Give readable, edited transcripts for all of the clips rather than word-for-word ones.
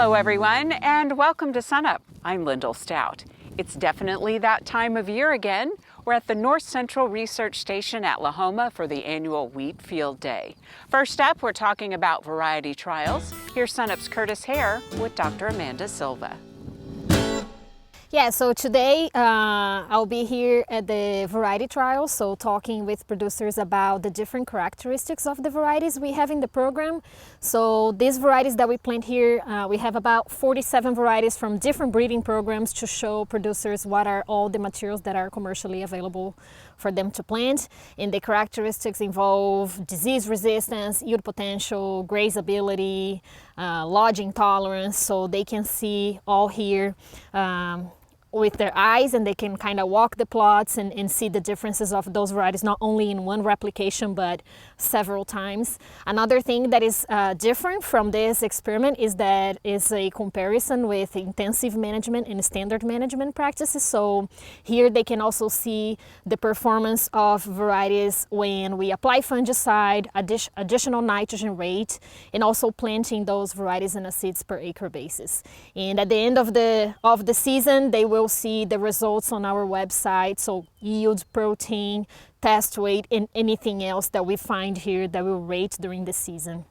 Hello everyone, and welcome to SUNUP. I'm Lyndall Stout. It's definitely that time of year again. We're at the North Central Research Station at Lahoma for the annual Wheat Field Day. First up, we're talking about variety trials. Here's SUNUP's Curtis Hare with Dr. Amanda Silva. Yeah, so today I'll be here at the variety trial, so talking with producers about the different characteristics of the varieties we have in the program. So these varieties that we plant here, we have about 47 varieties from different breeding programs to show producers what are all the materials that are commercially available for them to plant. And the characteristics involve disease resistance, yield potential, grazability, lodging tolerance, so they can see all here with their eyes, and they can kind of walk the plots and see the differences of those varieties, not only in one replication but several times. Another thing that is different from this experiment is that it's a comparison with intensive management and standard management practices. So here they can also see the performance of varieties when we apply fungicide, additional nitrogen rate, and also planting those varieties in a seeds per acre basis. And at the end of the season, they will see the results on our website, so yield, protein, test weight, and anything else that we find here that we'll rate during the season.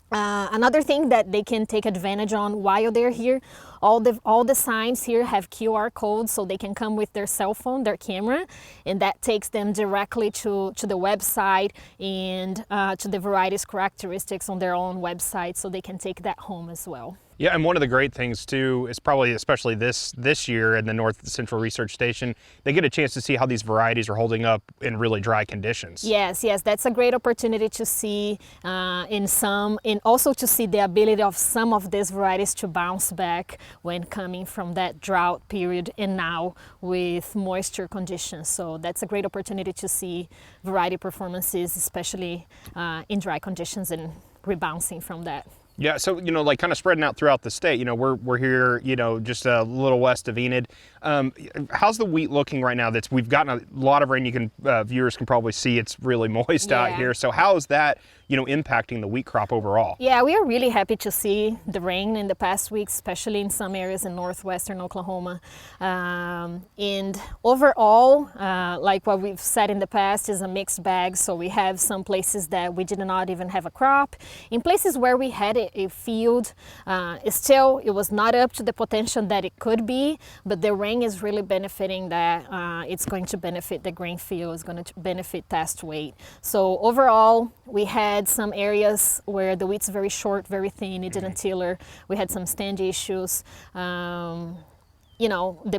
Another thing that they can take advantage on while they're here, all the signs here have QR codes, so they can come with their cell phone, their camera, and that takes them directly to the website and to the varieties characteristics on their own website, so they can take that home as well. Yeah, and one of the great things too is probably especially this year in the North Central Research Station, they get a chance to see how these varieties are holding up in really dry conditions. Yes, that's a great opportunity to see and also to see the ability of some of these varieties to bounce back when coming from that drought period and now with moisture conditions. So that's a great opportunity to see variety performances, especially in dry conditions, and rebounding from that. Yeah, so, like kind of spreading out throughout the state, we're here, just a little west of Enid. How's the wheat looking right now? We've gotten a lot of rain. Viewers can probably see it's really moist out here. So how is that, impacting the wheat crop overall? Yeah, we are really happy to see the rain in the past weeks, especially in some areas in northwestern Oklahoma. And overall, like what we've said in the past, is a mixed bag. So we have some places that we did not even have a crop. In places where we had a field, it was not up to the potential that it could be, but the rain is really benefiting that. It's going to benefit the grain field, it's going to benefit test weight. So overall, we had some areas where the wheat's very short, very thin, it didn't tiller. We had some stand issues. The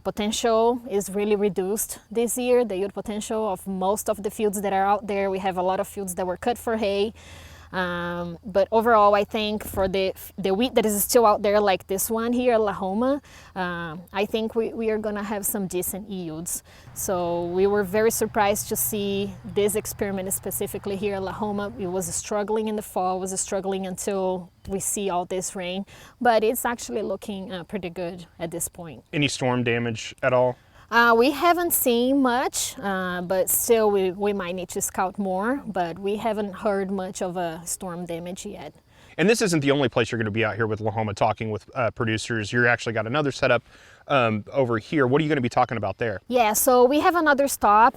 potential is really reduced this year, the yield potential of most of the fields that are out there. We have a lot of fields that were cut for hay. But overall, I think for the wheat that is still out there, like this one here at Lahoma, I think we are going to have some decent yields. So we were very surprised to see this experiment specifically here at Lahoma. It was struggling in the fall, was struggling until we see all this rain, but it's actually looking pretty good at this point. Any storm damage at all? We haven't seen much, but still we might need to scout more, but we haven't heard much of a storm damage yet. And this isn't the only place you're going to be out here with Lahoma talking with producers. You're actually got another setup over here. What are you going to be talking about there? Yeah, so we have another stop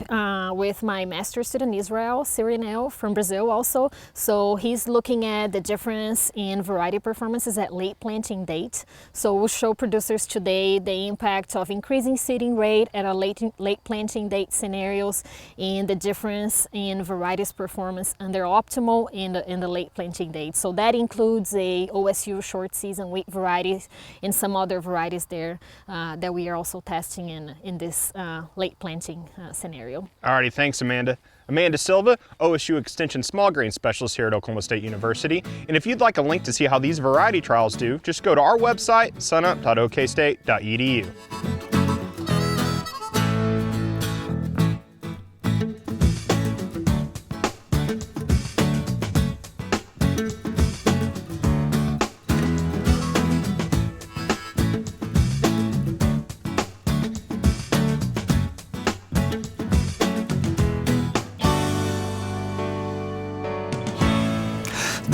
with my master's student Israel Sirinel from Brazil also. So he's looking at the difference in variety performances at late planting date. So we'll show producers today the impact of increasing seeding rate at a late planting date scenarios and the difference in varieties performance under optimal in the late planting date. So that includes a OSU short season wheat varieties and some other varieties there that we are also testing in this late planting scenario. Alrighty, thanks Amanda. Amanda Silva, OSU Extension Small Grain Specialist here at Oklahoma State University. And if you'd like a link to see how these variety trials do, just go to our website, sunup.okstate.edu.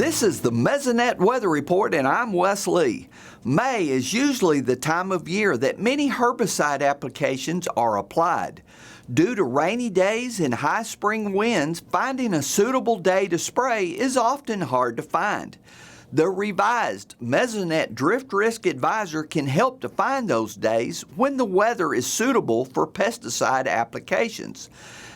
This is the Mesonet Weather Report, and I'm Wes Lee. May is usually the time of year that many herbicide applications are applied. Due to rainy days and high spring winds, finding a suitable day to spray is often hard to find. The revised Mesonet Drift Risk Advisor can help to find those days when the weather is suitable for pesticide applications.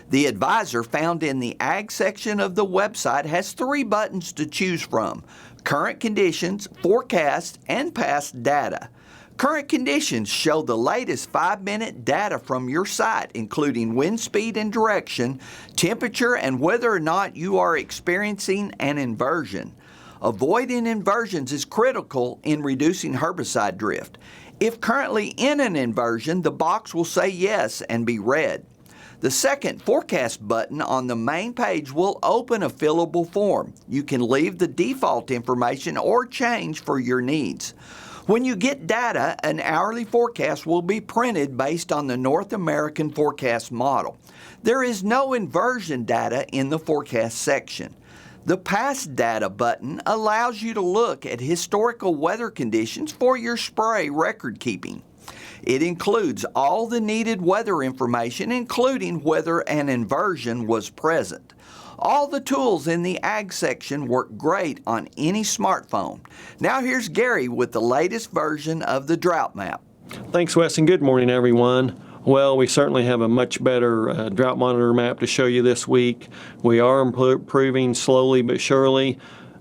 The advisor found in the Ag section of the website has 3 buttons to choose from: Current Conditions, Forecast, and Past Data. Current conditions show the latest 5-minute data from your site, including wind speed and direction, temperature, and whether or not you are experiencing an inversion. Avoiding inversions is critical in reducing herbicide drift. If currently in an inversion, the box will say yes and be red. The second Forecast button on the main page will open a fillable form. You can leave the default information or change for your needs. When you get data, an hourly forecast will be printed based on the North American forecast model. There is no inversion data in the forecast section. The Past Data button allows you to look at historical weather conditions for your spray record keeping. It includes all the needed weather information, including whether an inversion was present. All the tools in the Ag section work great on any smartphone. Now here's Gary with the latest version of the drought map. Thanks, Wes, and good morning, everyone. Well, we certainly have a much better Drought Monitor map to show you this week. We are improving slowly but surely.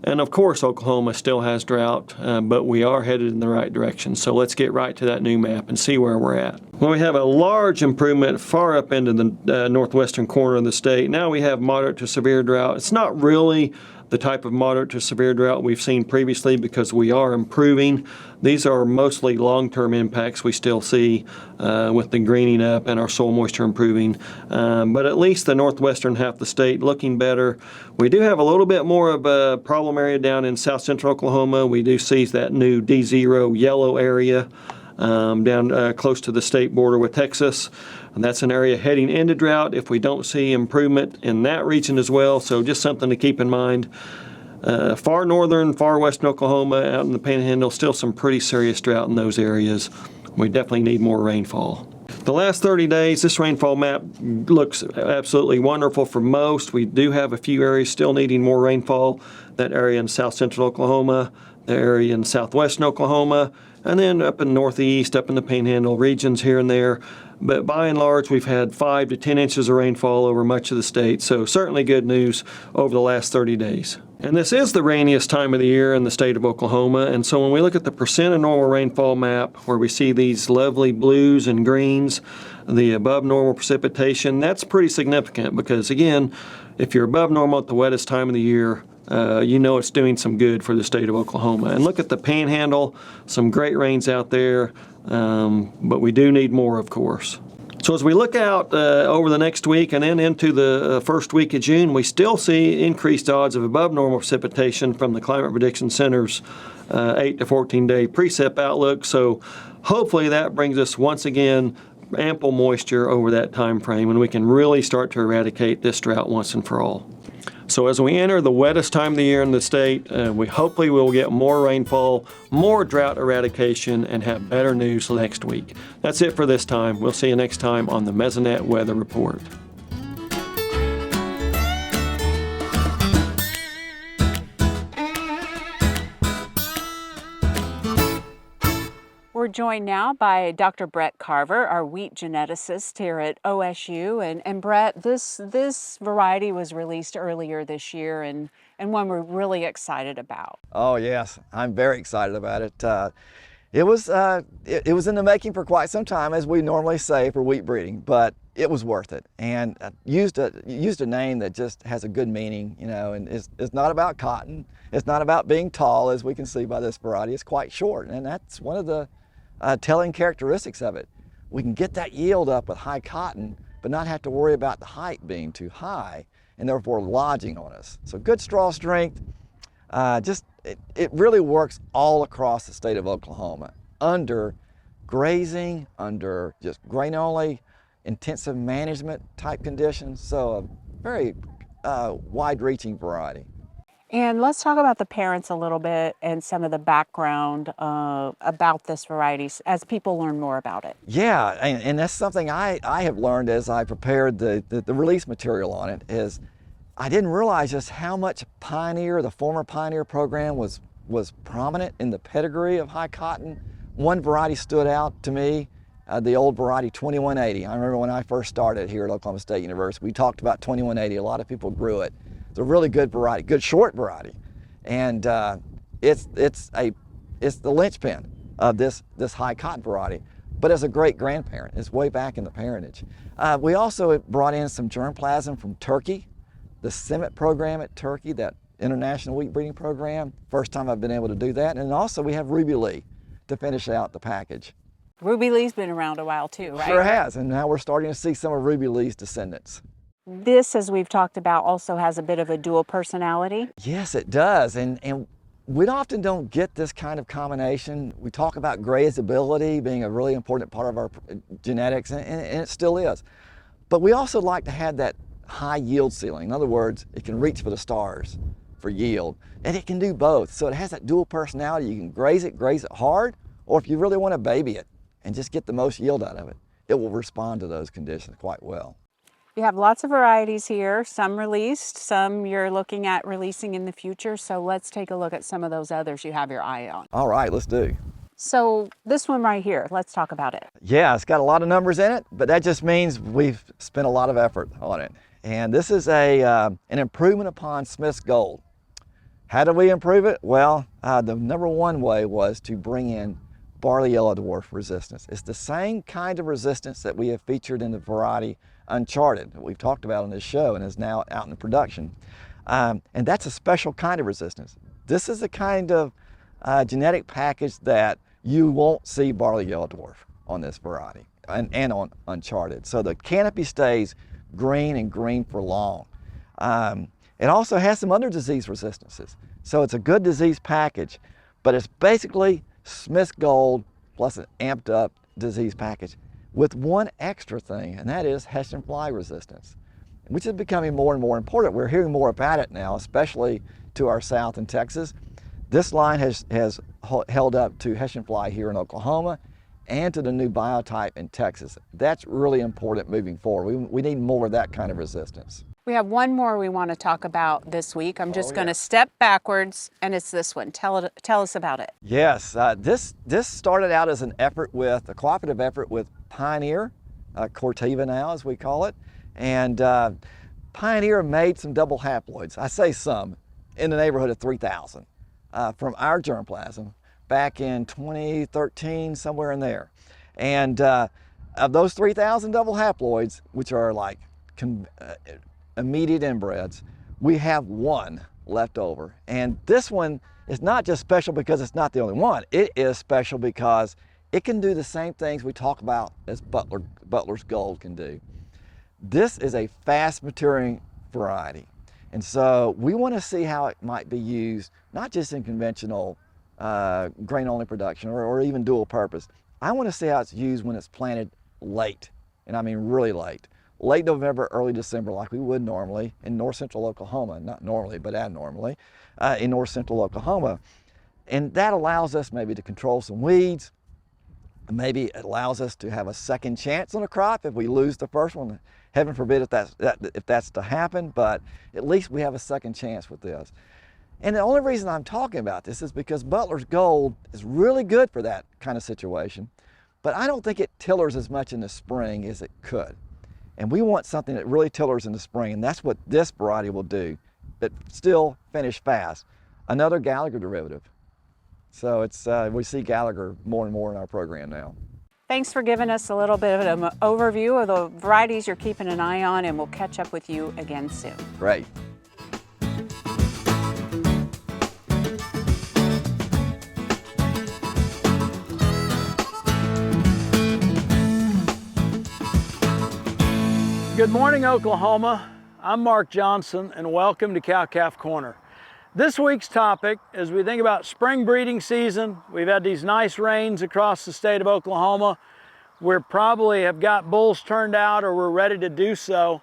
And of course, Oklahoma still has drought, but we are headed in the right direction. So let's get right to that new map and see where we're at. Well, we have a large improvement far up into the northwestern corner of the state. Now we have moderate to severe drought. It's not really the type of moderate to severe drought we've seen previously because we are improving. These are mostly long-term impacts we still see with the greening up and our soil moisture improving. But at least the northwestern half of the state looking better. We do have a little bit more of a problem area down in south central Oklahoma. We do see that new D0 yellow area down close to the state border with Texas. And that's an area heading into drought if we don't see improvement in that region as well. So just something to keep in mind. Far northern, far western Oklahoma, out in the Panhandle, still some pretty serious drought in those areas. We definitely need more rainfall. The last 30 days, this rainfall map looks absolutely wonderful for most. We do have a few areas still needing more rainfall. That area in south central Oklahoma, the area in southwestern Oklahoma, and then up in northeast, up in the Panhandle regions here and there. But by and large, we've had 5 to 10 inches of rainfall over much of the state, so certainly good news over the last 30 days. And this is the rainiest time of the year in the state of Oklahoma, and so when we look at the percent of normal rainfall map, where we see these lovely blues and greens, the above normal precipitation, that's pretty significant because, again, if you're above normal at the wettest time of the year, you know it's doing some good for the state of Oklahoma. And look at the Panhandle, some great rains out there, but we do need more, of course. So as we look out over the next week and then into the first week of June, we still see increased odds of above normal precipitation from the Climate Prediction Center's 8 to 14-day precip outlook. So hopefully that brings us once again ample moisture over that time frame, and we can really start to eradicate this drought once and for all. So as we enter the wettest time of the year in the state, we hopefully will get more rainfall, more drought eradication, and have better news next week. That's it for this time. We'll see you next time on the Mesonet Weather Report. We're joined now by Dr. Brett Carver, our wheat geneticist here at OSU. And Brett, this variety was released earlier this year and one we're really excited about. Oh yes, I'm very excited about it. It was in the making for quite some time, as we normally say for wheat breeding, but it was worth it. And used a name that just has a good meaning, you know, and it's not about cotton. It's not about being tall, as we can see by this variety. It's quite short, and that's one of the telling characteristics of it. We can get that yield up with high cotton, but not have to worry about the height being too high and therefore lodging on us. So good straw strength. It really works all across the state of Oklahoma under grazing, under just grain only, intensive management type conditions. So a very wide-reaching variety. And let's talk about the parents a little bit and some of the background about this variety as people learn more about it. Yeah, and that's something I have learned as I prepared the release material on it, is I didn't realize just how much Pioneer, the former Pioneer program, was prominent in the pedigree of high cotton. One variety stood out to me, the old variety 2180. I remember when I first started here at Oklahoma State University, we talked about 2180. A lot of people grew it. It's a really good variety, good short variety, and it's the linchpin of this high cotton variety. But as a great grandparent, it's way back in the parentage. We also brought in some germplasm from Turkey, the SUNUP program at Turkey, that international wheat breeding program. First time I've been able to do that. And also we have Ruby Lee to finish out the package. Ruby Lee's been around a while too, right? Sure has, and now we're starting to see some of Ruby Lee's descendants. This, as we've talked about, also has a bit of a dual personality. Yes, it does, and we often don't get this kind of combination. We talk about grazeability being a really important part of our genetics, and it still is. But we also like to have that high yield ceiling. In other words, it can reach for the stars for yield, and it can do both. So it has that dual personality. You can graze it hard, or if you really want to baby it and just get the most yield out of it, it will respond to those conditions quite well. You have lots of varieties here, some released, some you're looking at releasing in the future. So let's take a look at some of those others you have your eye on. All right, let's do. So this one right here, let's talk about it. Yeah, it's got a lot of numbers in it, but that just means we've spent a lot of effort on it. And this is an improvement upon Smith's Gold. How did we improve it? Well, the number one way was to bring in barley yellow dwarf resistance. It's the same kind of resistance that we have featured in the variety Uncharted that we've talked about on this show and is now out in production. And that's a special kind of resistance. This is a kind of genetic package that you won't see barley yellow dwarf on this variety and on Uncharted. So the canopy stays green and green for long. It also has some other disease resistances. So it's a good disease package, but it's basically Smith's Gold plus an amped up disease package with one extra thing, and that is Hessian fly resistance, which is becoming more and more important. We're hearing more about it now, especially to our south in Texas. This line has held up to Hessian fly here in Oklahoma and to the new biotype in Texas. That's really important moving forward. We need more of that kind of resistance. We have one more we want to talk about this week. I'm just going to step backwards, and it's this one. Tell us about it. Yes, this started out as a cooperative effort with Pioneer, Corteva now as we call it, and Pioneer made some double haploids. I say some, in the neighborhood of 3,000 from our germplasm back in 2013, somewhere in there. And of those 3,000 double haploids, which are like immediate inbreds, we have one left over. And this one is not just special because it's not the only one. It is special because it can do the same things we talk about as Butler's Gold can do. This is a fast maturing variety. And so we want to see how it might be used, not just in conventional grain only production or even dual purpose. I want to see how it's used when it's planted late, and I mean really late. Late November, early December, like we would normally in north central Oklahoma, not normally, but abnormally, in north central Oklahoma. And that allows us maybe to control some weeds. Maybe it allows us to have a second chance on a crop if we lose the first one. Heaven forbid if that's to happen, but at least we have a second chance with this. And the only reason I'm talking about this is because Butler's Gold is really good for that kind of situation, but I don't think it tillers as much in the spring as it could. And we want something that really tillers in the spring, and that's what this variety will do, but still finish fast. Another Gallagher derivative. So it's we see Gallagher more and more in our program now. Thanks for giving us a little bit of an overview of the varieties you're keeping an eye on, and we'll catch up with you again soon. Great. Good morning, Oklahoma. I'm Mark Johnson, and welcome to Cow-Calf Corner. This week's topic, as we think about spring breeding season, we've had these nice rains across the state of Oklahoma. We probably have got bulls turned out or we're ready to do so,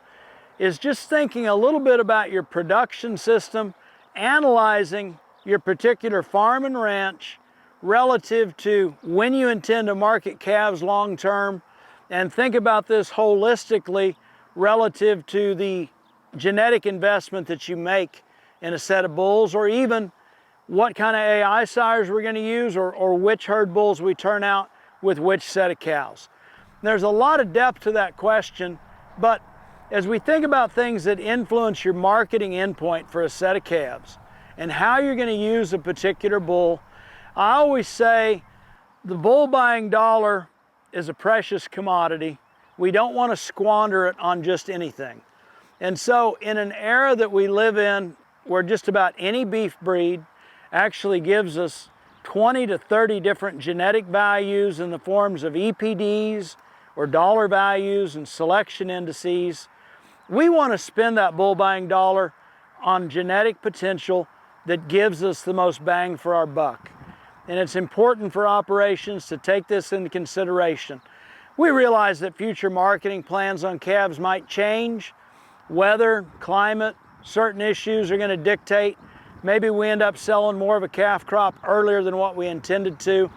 is just thinking a little bit about your production system analyzing your particular farm and ranch relative to when you intend to market calves long term, and think about this holistically relative to the genetic investment that you make in a set of bulls, or even what kind of AI sires we're going to use, or which herd bulls we turn out with which set of cows. There's a lot of depth to that question, but as we think about things that influence your marketing endpoint for a set of calves and how you're going to use a particular bull, I always say the bull buying dollar is a precious commodity. We don't want to squander it on just anything. And so in an era that we live in where just about any beef breed actually gives us 20 to 30 different genetic values in the forms of EPDs or dollar values and selection indices, we want to spend that bull buying dollar on genetic potential that gives us the most bang for our buck. And it's important for operations to take this into consideration. We realize that future marketing plans on calves might change. Weather, climate, certain issues are going to dictate. Maybe we end up selling more of a calf crop earlier than what we intended to.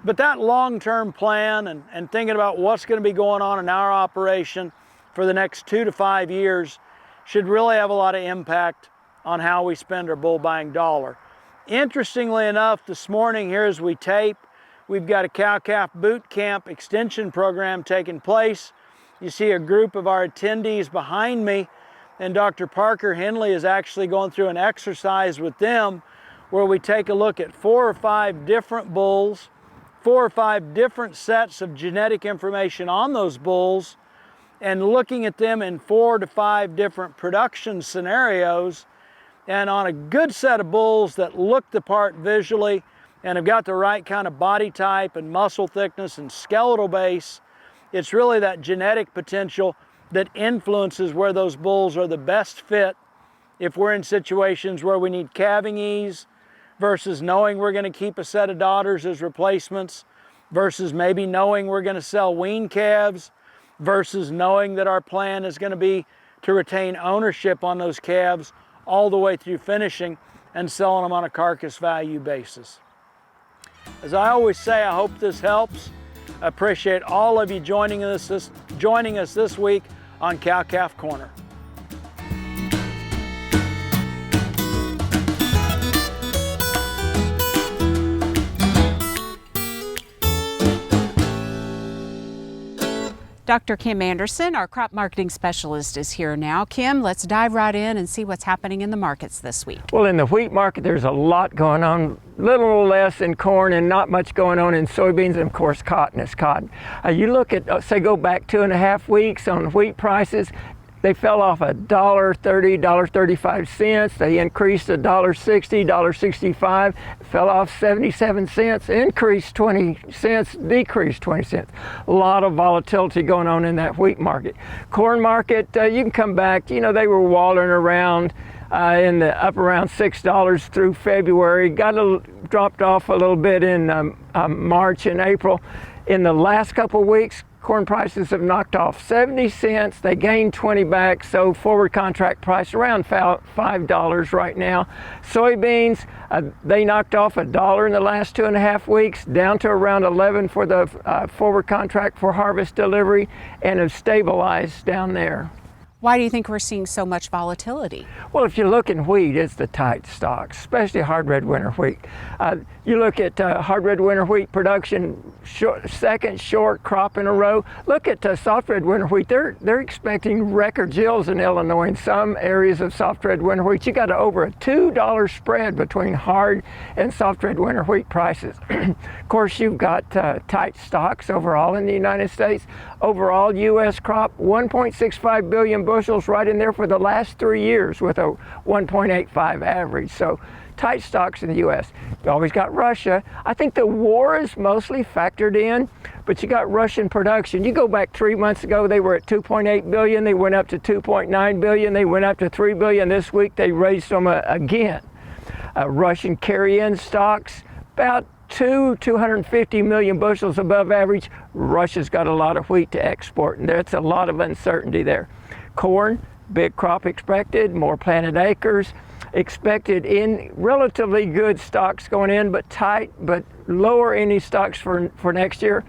But that long-term plan and thinking about what's going to be going on in our operation for the next 2 to 5 years should really have a lot of impact on how we spend our bull buying dollar. Interestingly enough, this morning here as we tape, we've got a cow-calf boot camp extension program taking place. You see a group of our attendees behind me, and Dr. Parker Henley is actually going through an exercise with them where we take a look at 4 or 5 different bulls, 4 or 5 different sets of genetic information on those bulls, and looking at them in 4 to 5 different production scenarios. And on a good set of bulls that look the part visually and have got the right kind of body type and muscle thickness and skeletal base, it's really that genetic potential that influences where those bulls are the best fit if we're in situations where we need calving ease versus knowing we're going to keep a set of daughters as replacements versus maybe knowing we're going to sell wean calves versus knowing that our plan is going to be to retain ownership on those calves all the way through finishing and selling them on a carcass value basis. As I always say, I hope this helps. I appreciate all of you joining us this week on Cow-Calf Corner. Dr. Kim Anderson, our crop marketing specialist, is here now. Kim, let's dive right in and see what's happening in the markets this week. Well, in the wheat market, there's a lot going on, little less in corn and not much going on in soybeans, and of course cotton is cotton. You look at, say, go back 2.5 weeks on wheat prices, they fell off $1.30, $1.35. They increased $1.60, $1.65, fell off 77 cents, increased 20 cents, decreased 20 cents. A lot of volatility going on in that wheat market. Corn market, you can come back, you know, they were wallowing around in the up around $6 through February, dropped off a little bit in March and April. In the last couple of weeks, corn prices have knocked off 70 cents. They gained 20 back, so forward contract price around $5 right now. Soybeans, they knocked off $1 in the last 2.5 weeks, down to around 11 for the forward contract for harvest delivery, and have stabilized down there. Why do you think we're seeing so much volatility? Well, if you look in wheat, it's the tight stocks, especially hard red winter wheat. You look at hard red winter wheat production, second short crop in a row. Look at soft red winter wheat. They're expecting record yields in Illinois in some areas of soft red winter wheat. You got over a $2 spread between hard and soft red winter wheat prices. Of course, you've got tight stocks overall in the United States. Overall, U.S. crop, 1.65 billion bushels right in there for the last 3 years with a 1.85 average. So tight stocks in the U.S. You always got Russia. I think the war is mostly factored in, but you got Russian production. You go back 3 months ago, they were at 2.8 billion. They went up to 2.9 billion. They went up to 3 billion. This week they raised them again. Russian carry-in stocks, about 250 million bushels above average. Russia's got a lot of wheat to export, and there's a lot of uncertainty there. Corn, big crop expected, more planted acres. expected in relatively good stocks going in, but tight, but lower any stocks for next year.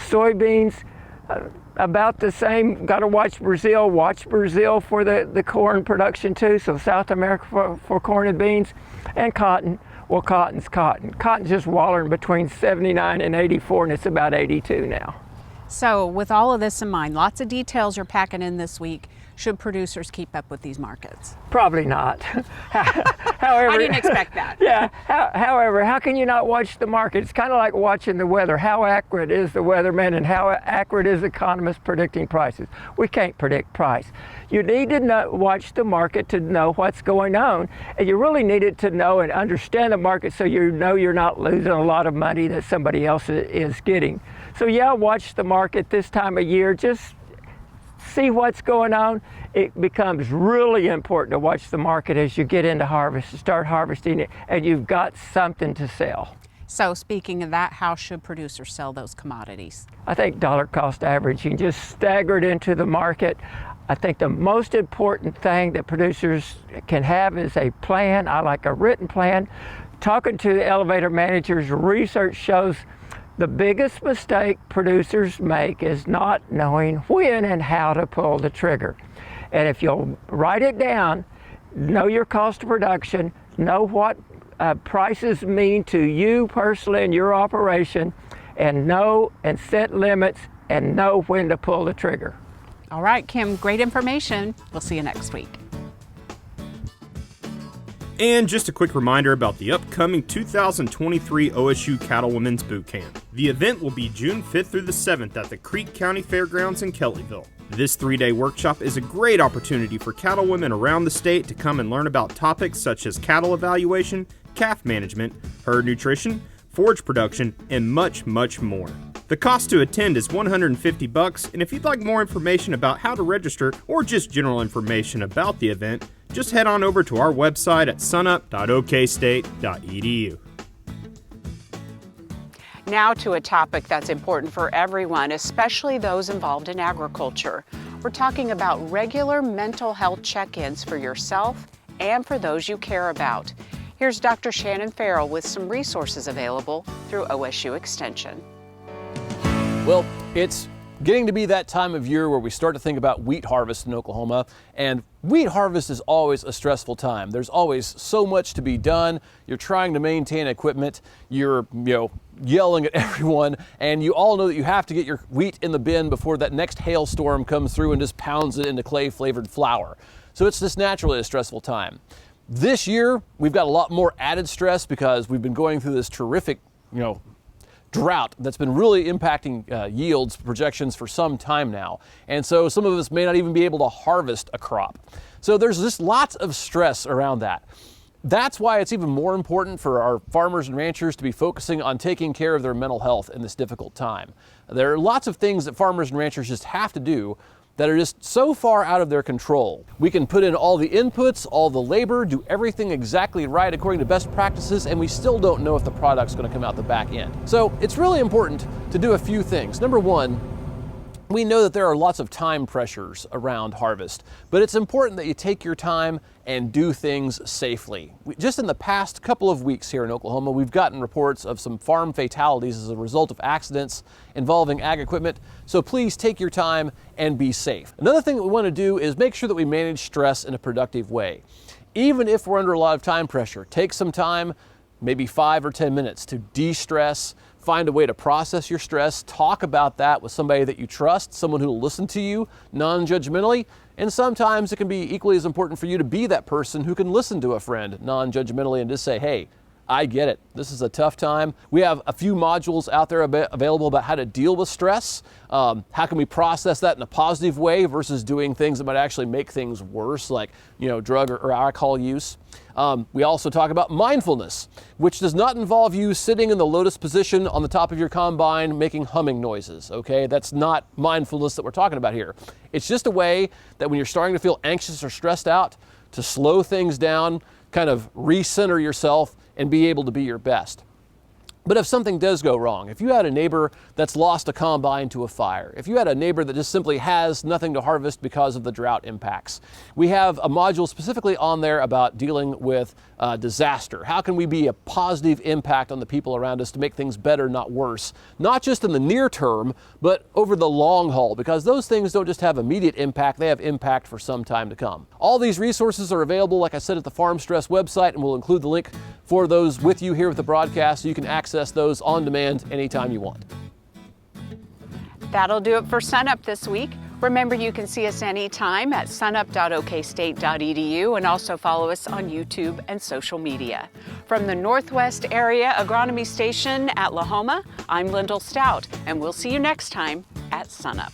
Soybeans, about the same. Got to watch Brazil for the corn production too, so South America for corn and beans. And cotton, well, cotton's cotton. Cotton's just wallowing between 79 and 84, and it's about 82 now. So with all of this in mind, lots of details you're packing in this week. Should producers keep up with these markets? Probably not. However, I didn't expect that. Yeah. However, how can you not watch the market? It's kind of like watching the weather. How accurate is the weatherman, and how accurate is economists predicting prices? We can't predict price. You need to watch the market to know what's going on, and you really need it to know and understand the market so you know you're not losing a lot of money that somebody else is getting. So yeah, watch the market this time of year. Just see what's going on. It becomes really important to watch the market as you get into harvest, start harvesting it, and you've got something to sell. So speaking of that, how should producers sell those commodities? I think dollar cost averaging, just stagger it into the market. I think the most important thing that producers can have is a plan. I like a written plan. Talking to the elevator managers, research shows the biggest mistake producers make is not knowing when and how to pull the trigger. And if you'll write it down, know your cost of production, know what prices mean to you personally in your operation, and know and set limits and know when to pull the trigger. All right, Kim, great information. We'll see you next week. And just a quick reminder about the upcoming 2023 OSU Cattlewomen's Boot Camp. The event will be June 5th through the 7th at the Creek County Fairgrounds in Kellyville. This 3-day workshop is a great opportunity for cattlewomen around the state to come and learn about topics such as cattle evaluation, calf management, herd nutrition, forage production, and much, much more. The cost to attend is $150, and if you'd like more information about how to register or just general information about the event, just head on over to our website at sunup.okstate.edu. Now to a topic that's important for everyone, especially those involved in agriculture. We're talking about regular mental health check-ins for yourself and for those you care about. Here's Dr. Shannon Ferrell with some resources available through OSU Extension. Well, it's getting to be that time of year where we start to think about wheat harvest in Oklahoma, and wheat harvest is always a stressful time. There's always so much to be done. You're trying to maintain equipment, you're yelling at everyone, and you all know that you have to get your wheat in the bin before that next hailstorm comes through and just pounds it into clay-flavored flour. So it's just naturally a stressful time. This year, we've got a lot more added stress because we've been going through this terrific, drought that's been really impacting yields projections for some time now. And so some of us may not even be able to harvest a crop. So there's just lots of stress around that. That's why it's even more important for our farmers and ranchers to be focusing on taking care of their mental health in this difficult time. There are lots of things that farmers and ranchers just have to do that are just so far out of their control. We can put in all the inputs, all the labor, do everything exactly right according to best practices, and we still don't know if the product's going to come out the back end. So it's really important to do a few things. Number one, we know that there are lots of time pressures around harvest, but it's important that you take your time and do things safely. Just in the past couple of weeks here in Oklahoma, we've gotten reports of some farm fatalities as a result of accidents involving ag equipment, so please take your time and be safe. Another thing that we want to do is make sure that we manage stress in a productive way. Even if we're under a lot of time pressure, take some time, maybe 5 or 10 minutes to de-stress, find a way to process your stress, talk about that with somebody that you trust, someone who will listen to you non-judgmentally, and sometimes it can be equally as important for you to be that person who can listen to a friend non-judgmentally and just say, hey, I get it. This is a tough time. We have a few modules out there available about how to deal with stress. How can we process that in a positive way versus doing things that might actually make things worse, like drug or alcohol use. We also talk about mindfulness, which does not involve you sitting in the lotus position on the top of your combine making humming noises, okay? That's not mindfulness that we're talking about here. It's just a way that when you're starting to feel anxious or stressed out, to slow things down, kind of recenter yourself and be able to be your best. But if something does go wrong, if you had a neighbor that's lost a combine to a fire, if you had a neighbor that just simply has nothing to harvest because of the drought impacts, we have a module specifically on there about dealing with disaster. How can we be a positive impact on the people around us to make things better, not worse? Not just in the near term, but over the long haul, because those things don't just have immediate impact, they have impact for some time to come. All these resources are available, like I said, at the Farm Stress website, and we'll include the link for those with you here with the broadcast so you can access those on demand anytime you want. That'll do it for SUNUP this week. Remember, you can see us anytime at sunup.okstate.edu and also follow us on YouTube and social media. From the Northwest Area Agronomy Station at Lahoma, I'm Lyndall Stout, and we'll see you next time at SUNUP.